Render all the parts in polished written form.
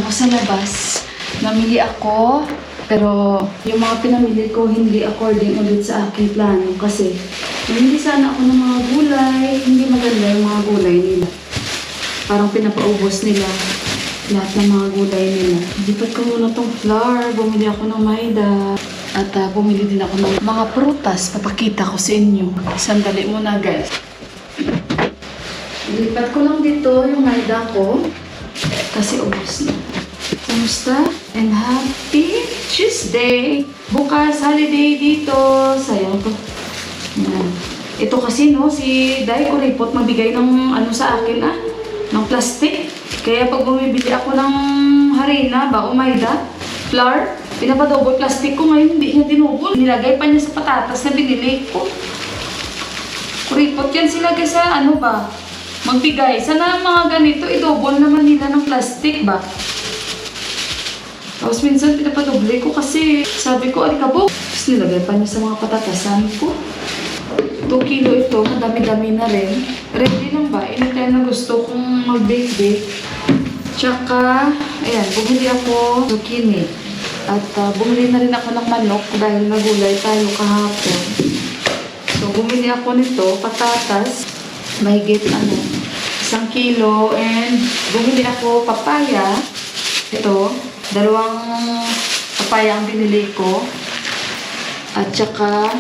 ako sa labas. Namili ako, pero yung mga pinamili ko hindi according ulit sa aking plano kasi namili sana ako ng mga gulay. Hindi maganda yung mga gulay nila. Parang pinapaubos nila lahat ng mga gulay nila. Lipat ko muna tong flour. Bumili ako ng mayda. At bumili din ako ng mga prutas. Papakita ko sa inyo. Sandali muna guys. Lipat ko lang dito yung mayda ko. Kasi ubos na. Kamusta? And happy Tuesday! Bukas, holiday dito. Sayang ko. Yan. Ito kasi no, si Day Kuripot magbigay ng ano sa akin ng plastic. Kaya pag bumibili ako ng harina ba o mayda, flour, pinapadouble plastic ko ngayon, hindi niya dinubol. Nilagay pa niya sa patatas na binili ko. Kuripot yan sila guys sa ano ba? Magbigay. Sana mga ganito, i-double naman nila ng plastic ba? Tapos minsan pinapadoble ko kasi sabi ko, alikabok. Tapos nilagay pa niya sa mga patatasan ko. 2 kilo ito, madami-dami na rin. Ready lang ba? Anytime na gusto kong mag-bake-bake. Tsaka, ayan, bumili ako zucchini. At bumili na rin ako ng manok dahil nagulay tayo kahapon. So, bumili ako nito, patatas, mahigit 1 kilo. And bumili ako papaya. Ito, 2 papaya ang binili ko. At tsaka,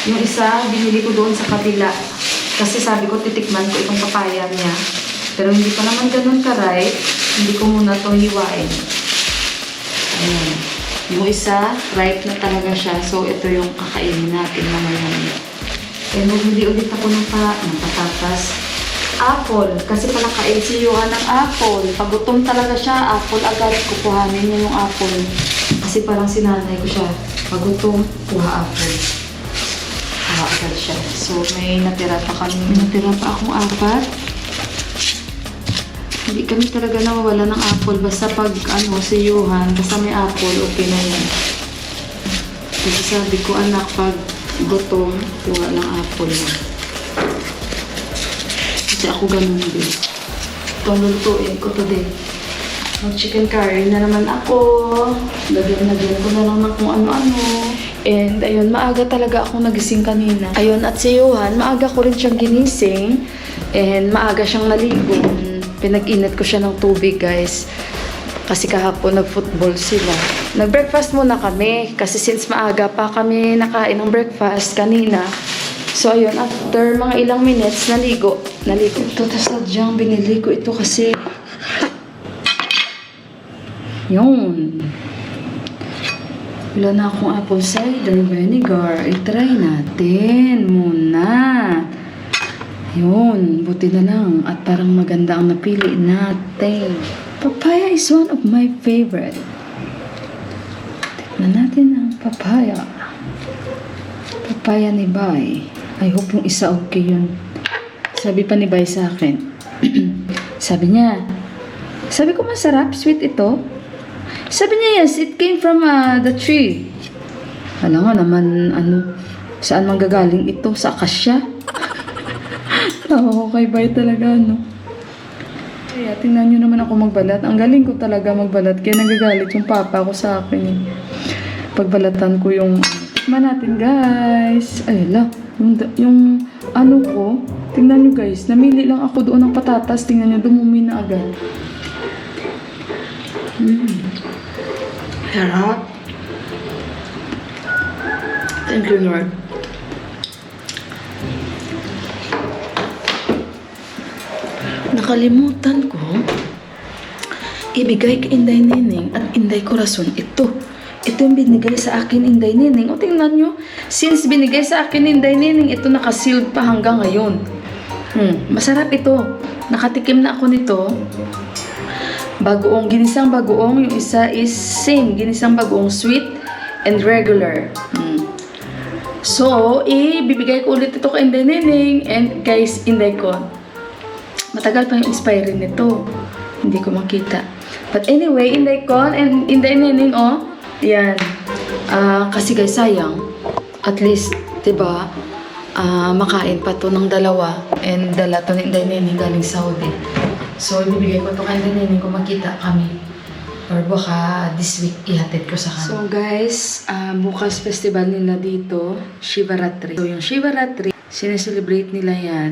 yung isa, binili ko doon sa kabila. Kasi sabi ko, titikman ko itong papaya niya. Pero hindi pa naman ganun ka-ripe. Hindi ko muna ito hiwain. Ayan. Yung isa, ripe na talaga siya. So, ito yung kakainin natin mamaya. And bumili ulit ako ng patatas. Apple. Kasi pala ka-LCU-an ng apple. Pag gutom talaga siya, apple agad. Kukuhanin niya yung apple. Kasi parang sinanay ko siya. Pag gutom, kuha apple. Agad siya. So, may natira pa kami. Natira pa akong 4. Hindi kami talaga nawawala ng apple. Basta pag, si Johan, basta may apple, okay na yan. Kasi sabi ko, anak, pag gutom, kuha ng apple mo. Kasi ako ganun din. Ito, lulutuin ko to din. Mag-chicken curry na naman ako. Lagyan ko na lang ng kung ano-ano. And ayun, maaga talaga akong nagising kanina. Ayun, at si Johan, maaga ko rin siyang ginising. And maaga siyang naligo. Pinag-init ko siya ng tubig, guys. Kasi kahapon nag-football sila. Nag-breakfast muna kami. Kasi since maaga pa kami nakain ng breakfast kanina. So ayun, after mga ilang minutes, naligo. Ito, tas sadyang binili ko ito kasi yun. Wala na akong apple cider vinegar. I-try natin muna. Yun, buti na lang. At parang maganda ang napili natin. Papaya is one of my favorite. Tignan natin ang papaya. Papaya ni Bay. I hope yung isa okay yun. Sabi pa ni Bay sa akin. Sabi ko masarap, sweet ito. Sabi niya, yes, it came from the tree. Alam nga naman, saan manggagaling ito? Sa akasya? Oo, kay Bay talaga, Kaya, tingnan nyo naman ako magbalat. Ang galing ko talaga magbalat. Kaya nagagalit yung papa ko sa akin, Pagbalatan ko yung, tikman natin, guys. Ay, yung ko, tingnan nyo, guys. Namili lang ako doon ng patatas. Tingnan nyo, dumumi na agad. Harap. Thank you, Lord. Nakalimutan ko ibigay kay Inday Nining at Inday Corazon ito. Ito yung binigay sa akin Inday Nining. O tingnan nyo, since binigay sa akin Inday Nining, ito nakasealed pa hanggang ngayon. Masarap ito. Nakatikim na ako nito. Ginisang bagoong. Yung isa is same, ginisang bagoong sweet and regular. So, bibigay ko ulit ito kay Inday Nining and guys, Inday ko. Matagal pa yung expiry nito. Hindi ko makita. But anyway, Inday Con and Inday Nining, yan. Kasi guys, sayang. At least, diba, makain pa to ng dalawa. And dala to ni Inday Nining galing Saudi. So, ibibigay ko to kay Inday Nining kung makita kami. Or baka this week ihatid ko sa kanya. So guys, bukas festival nila dito, Shivaratri. So yung Shivaratri, sineselebrate nila yan,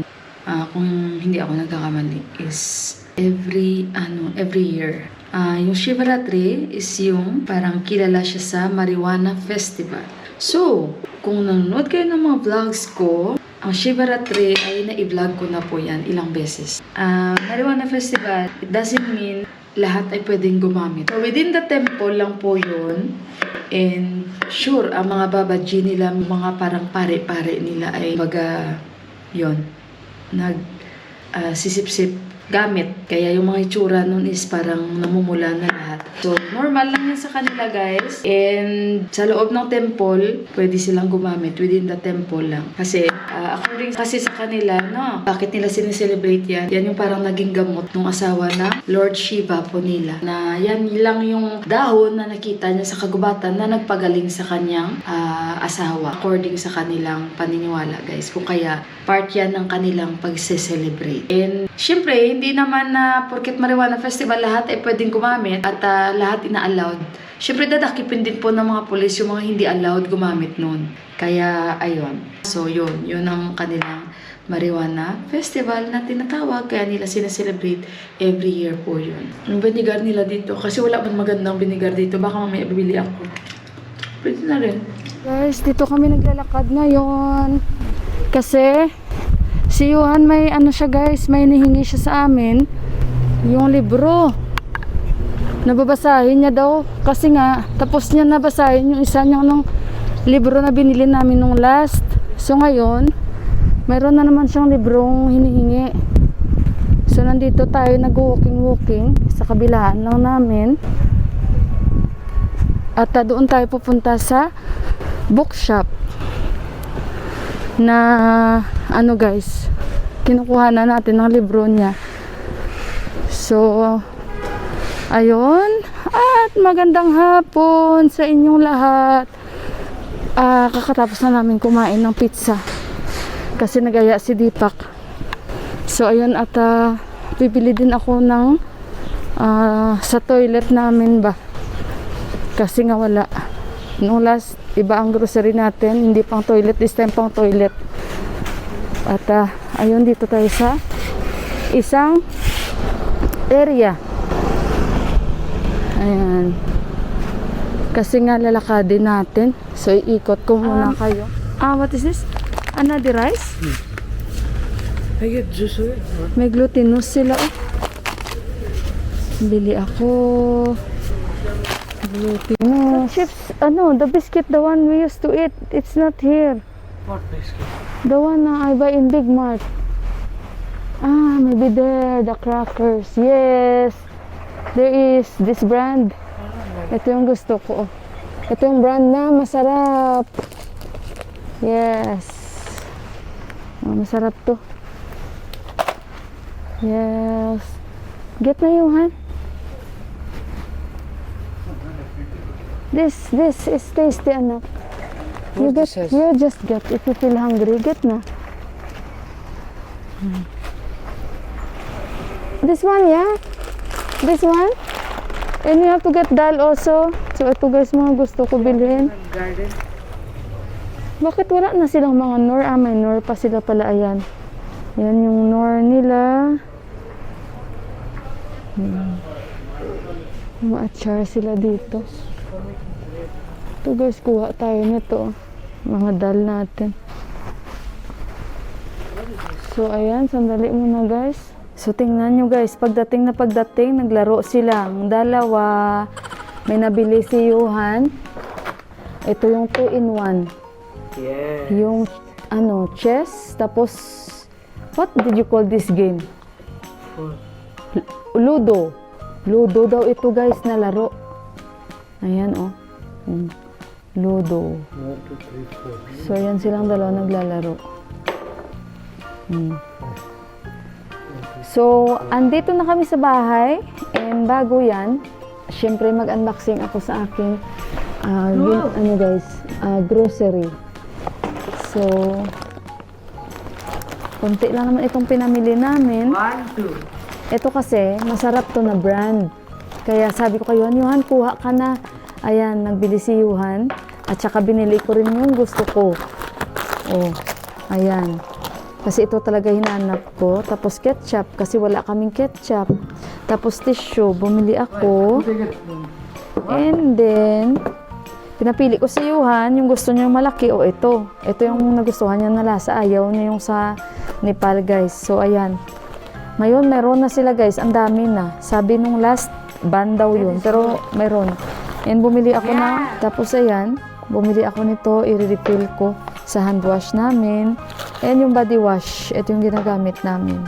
kung hindi ako nagkakamali, is every year. Yung Shivaratri is yung parang kilala siya sa Marijuana Festival. So, kung nanonood kayo ng mga vlogs ko, ang Shivaratri ay na-i-vlog ko na po yan ilang beses. Marijuana Festival, it doesn't mean lahat ay pwedeng gumamit. So, within the temple lang po yun. And sure, ang mga babaji nila, mga parang pare-pare nila ay yun, sisip-sip gamit. Kaya yung mga itsura nun is parang namumula na lahat. So, normal lang yan sa kanila, guys. And sa loob ng temple, pwede silang gumamit within the temple lang. Kasi, according kasi sa kanila, no, bakit nila sineselebrate yan? Yan yung parang naging gamot ng asawa na Lord Shiva po nila. Na yan lang yung dahon na nakita niya sa kagubatan na nagpagaling sa kanyang asawa. According sa kanilang paniniwala, guys. Kung kaya, part yan ng kanilang pagse-celebrate. And, syempre, hindi naman na porket Marijuana Festival lahat ay pwedeng gumamit at lahat ina-allowed. Syempre dadakipin din po ng mga pulis yung mga hindi allowed gumamit nun. Kaya ayun. So yun ang kanilang Marijuana Festival na tinatawag. Kaya nila sineselebrate every year po yun. Yung binigar nila dito, kasi wala man magandang binigar dito, baka mamaya bibili ako. Pwede na rin. Guys, dito kami naglalakad ngayon. Kasi si Johan may siya guys, may nihingi siya sa amin yung libro. Nababasahin niya daw kasi nga tapos niya nabasahin yung isa niyang nung libro na binili namin nung last. So ngayon, mayroon na naman siyang librong hinihingi. So nandito tayo nag-walking sa kabilaan lang namin. At doon tayo pupunta sa bookshop na guys, kinukuha na natin ang libro niya. So ayun, at magandang hapon sa inyong lahat. Kakatapos na namin kumain ng pizza kasi nagaya si Deepak. So ayun, at bibili din ako ng sa toilet namin ba, kasi nga wala nung last, iba ang grocery natin, hindi pang toilet, this time pang toilet. At ayun, dito tayo sa isang area. Ayan. Kasi nga lalakadin natin. So iikot ko muna kayo. What is this? Another rice? I get juice. May glutinous sila. Bili ako. No, chips, the biscuit, the one we used to eat, it's not here. What biscuit? The one I buy in Big Mart. Maybe there, the crackers. Yes, there is this brand. Ito yung gusto ko. Ito yung brand na masarap. Yes. Masarap to. Yes. Get na Johan. This is tasty, anak. You just get, if you feel hungry, get na. This one, yeah? This one? And you have to get dal also. So ito guys, mga gusto ko bilhin. Garden. Bakit wala na silang mga nor? May nor pa sila pala, ayan. Yan yung nor nila. Mga achar sila dito. Ito guys, kuha tayo nito. Mga dal natin. So ayan, sandali muna guys. So tingnan nyo guys, pagdating, naglaro silang dalawa. May nabili si Johan. Ito yung 2-in-1. Yeah. Yung chess, tapos what did you call this game? Ludo. Ludo daw ito guys na laro. Ayan Ludo. 1, 2, 3, 4. So ayan silang dalawa naglalaro. So, andito na kami sa bahay, and bago yan, syempre mag-unboxing ako sa aking grocery. So, konti lang naman itong pinamili namin. 1, 2. Ito kasi, masarap to na brand. Kaya sabi ko kay Yuhan, kuha ka na. Ayan, nagbili si Yuhan. At saka binili ko rin yung gusto ko. Oh, ayan. Kasi ito talaga hinanap ko. Tapos ketchup, kasi wala kaming ketchup. Tapos tissue, bumili ako. And then, pinapili ko si Yuhan, yung gusto niya malaki. O ito. Ito yung nagustuhan niya na lasa. Ayaw niya yung sa Nepal, guys. So, ayan. Ngayon, meron na sila, guys. Ang dami na. Sabi nung last ban daw yun. Pero, meron. And bumili ako na. Tapos, ayan. Bumili ako nito. I-refill ko sa hand wash namin. And yung body wash. Ito yung ginagamit namin.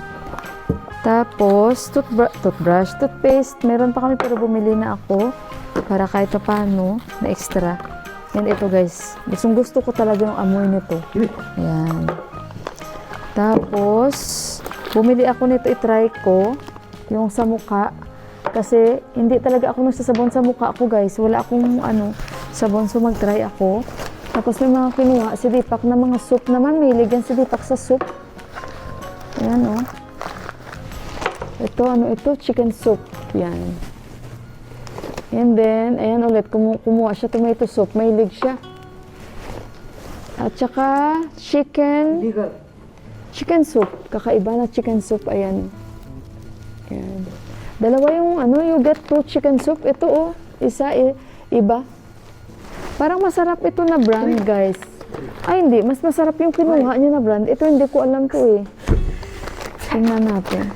Tapos, toothbrush, toothpaste. Meron pa kami pero bumili na ako. Para kahit paano na extra. And ito, guys. Gusto ko talaga yung amoy nito. Ayan. Tapos, bumili ako nito, i-try ko. Yung sa mukha. Kasi, hindi talaga ako nagsasabon sa mukha ko, guys. Wala akong, sabon. So, mag-try ako. Tapos, may mga kinuha si Deepak na mga soup naman. May ligyan si Deepak sa soup. Ayan, oh. Ito, ito? Chicken soup. Yan. And then, ayan ulit. Kumuha siya tomato soup. May lig siya. At saka, chicken soup. Kakaiba na chicken soup. Ayan. Ayan. Dalawa yung you get two chicken soup. Ito oh, isa iba. Parang masarap ito na brand, guys. Ay hindi, mas masarap yung kinuha niya na brand. Ito hindi ko alam to eh. Tingnan natin.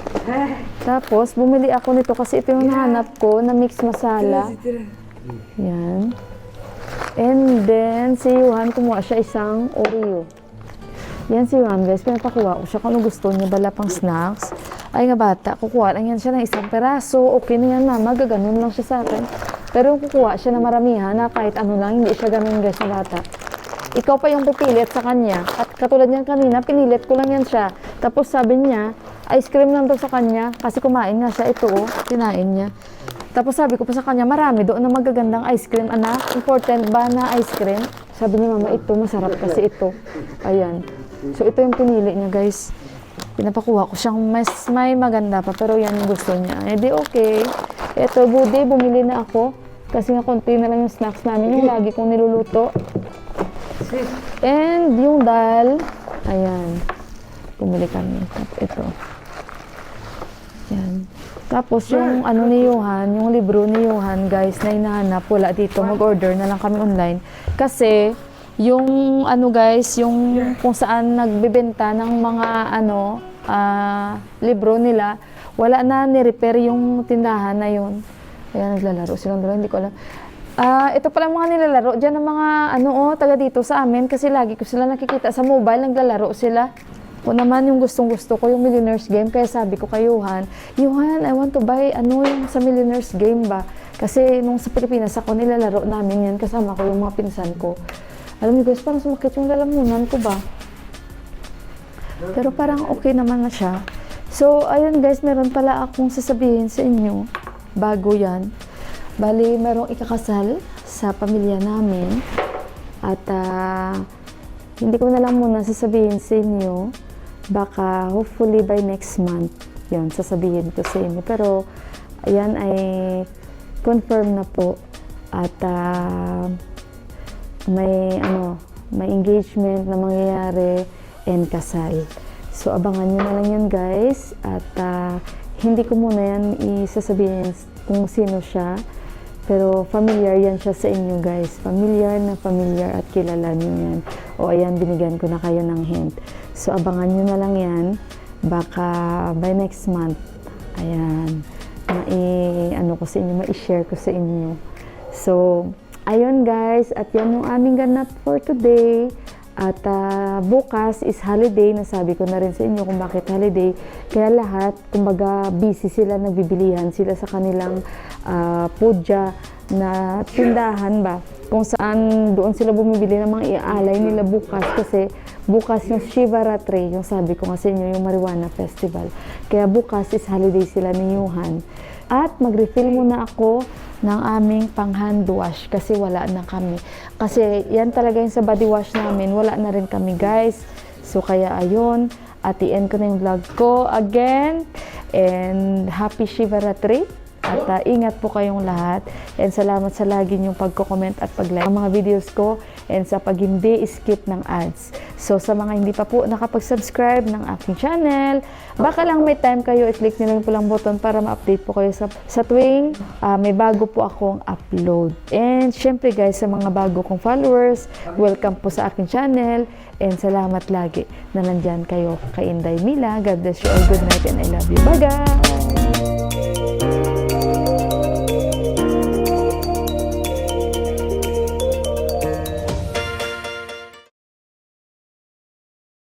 Tapos bumili ako nito kasi ito yung nahanap ko na mix masala. Yan. And then si Yuhan kumuha siya isang Oreo. Yan si Yuhan, guys, pinapakuha ko siya kung ano gusto niya, bala pang snacks. Ay nga bata, kukuha lang yan siya ng isang peraso. Okay na yan, mama, gaganon lang siya sa akin. Pero yung kukuha siya na maramihan na kahit ano lang, hindi siya ganun, guys, na bata. Ikaw pa yung pipilit sa kanya. At katulad niyan kanina, pinilit ko lang yan siya. Tapos sabi niya, ice cream lang daw sa kanya. Kasi kumain nga siya, ito oh, kinain niya. Tapos sabi ko pa sa kanya, marami doon na magagandang ice cream. Anak, important ba na ice cream? Sabi niya, mama, ito, masarap kasi ito. Ayan. So ito yung pinili niya, guys. Pinapakuha ko siyang mas may maganda pa, pero yan yung gusto niya. Eh di okay. Ito, Budi, bumili na ako. Kasi nga konti na lang yung snacks namin, yung lagi kong niluluto. And yung dal, ayan. Bumili kami. Ito. Yan. Tapos yung ni Yuhan, yung libro ni Yuhan, guys, na hinahanap, wala dito. Mag-order na lang kami online. Kasi, yung guys, yung kung saan nagbebenta ng mga libro nila, wala na ni-repair yung tindahan na yun. Kaya naglalaro silang dalawa, hindi ko alam. Ito pala mga nilalaro dyan ng mga taga dito sa amin kasi lagi ko sila nakikita sa mobile, naglalaro sila. O naman yung gustong-gusto ko, yung Millionaires Game. Kaya sabi ko kay Yuhan, I want to buy yung sa Millionaires Game ba? Kasi nung sa Pilipinas ako, nilalaro namin yan. Kasama ko yung mga pinsan ko. Alam niyo guys, parang sumakit yung lalamunan ko ba? Pero parang okay naman na siya. So, ayun guys, meron pala akong sasabihin sa inyo. Bago yan. Bali, merong ikakasal sa pamilya namin. At hindi ko na lang muna sasabihin sa inyo. Baka hopefully by next month, yun, sasabihin ko sa inyo. Pero, ayan ay confirm na po. At may engagement na mangyayari and kasal. So, abangan nyo na lang yan, guys. At hindi ko muna yan isasabihin kung sino siya. Pero familiar yan siya sa inyo, guys. Familiar at kilala nyo yan. O ayan, binigyan ko na kayo ng hint. So, abangan nyo na lang yan. Baka by next month, ayan, ko sa inyo, ma-share ko sa inyo. So, ayun guys, at yan yung aming ganap for today. At bukas is holiday, nasabi ko na rin sa inyo kung bakit holiday. Kaya lahat, kumbaga busy sila, nagbibilihan sila sa kanilang puja na tindahan ba. Kung saan doon sila bumibili ng mga iaalay nila bukas. Kasi bukas yung Shivaratri, yung sabi ko nga sa inyo, yung Marijuana Festival. Kaya bukas is holiday sila ni Yuhan. At mag-refill muna ako ng aming pang-hand wash kasi wala na kami. Kasi yan talaga yung sa body wash namin, wala na rin kami guys. So kaya ayun, at i-end ko na yung vlog ko again. And happy Shivaratri. At ingat po kayong lahat. And salamat sa lagi niyong pagko-comment at pag-like ang mga videos ko and sa pag hindi skip ng ads. So sa mga hindi pa po nakapag-subscribe ng aking channel, baka lang may time kayo, i-click niyo lang po lang button para ma-update po kayo sa tuwing may bago po akong upload. And syempre guys, sa mga bago kong followers, welcome po sa aking channel and salamat lagi na nandyan kayo kay Inday Mila. God bless you all. Good night and I love you. Bye guys!